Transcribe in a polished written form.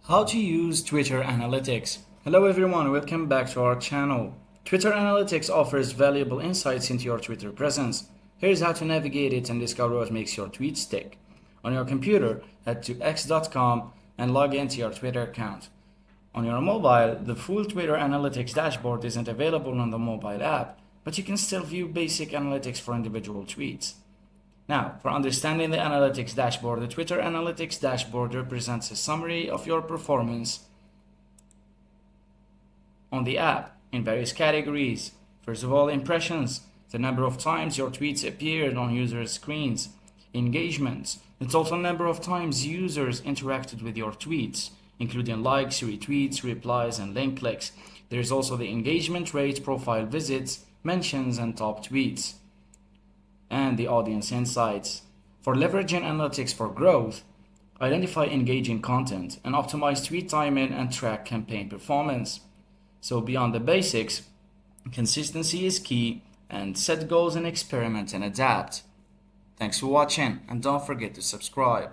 How to use Twitter Analytics. Hello everyone, welcome back to our channel. Twitter Analytics offers valuable insights into your Twitter presence. Here's how to navigate it and discover what makes your tweets stick. On your computer, head to x.com and log into your Twitter account. On your mobile, the full Twitter Analytics dashboard isn't available on the mobile app, but you can still view basic analytics for individual tweets. Now, for understanding the analytics dashboard, the Twitter Analytics dashboard represents a summary of your performance on the app in various categories. First of all, impressions, the number of times your tweets appeared on users' screens. Engagements, the total number of times users interacted with your tweets, including likes, retweets, replies, and link clicks. There is also the engagement rate, profile visits, mentions, and top tweets, and the audience insights. For leveraging analytics for growth, identify engaging content and optimize tweet timing and track campaign performance. So beyond the basics, consistency is key, and set goals and experiment and adapt. Thanks for watching, and don't forget to subscribe.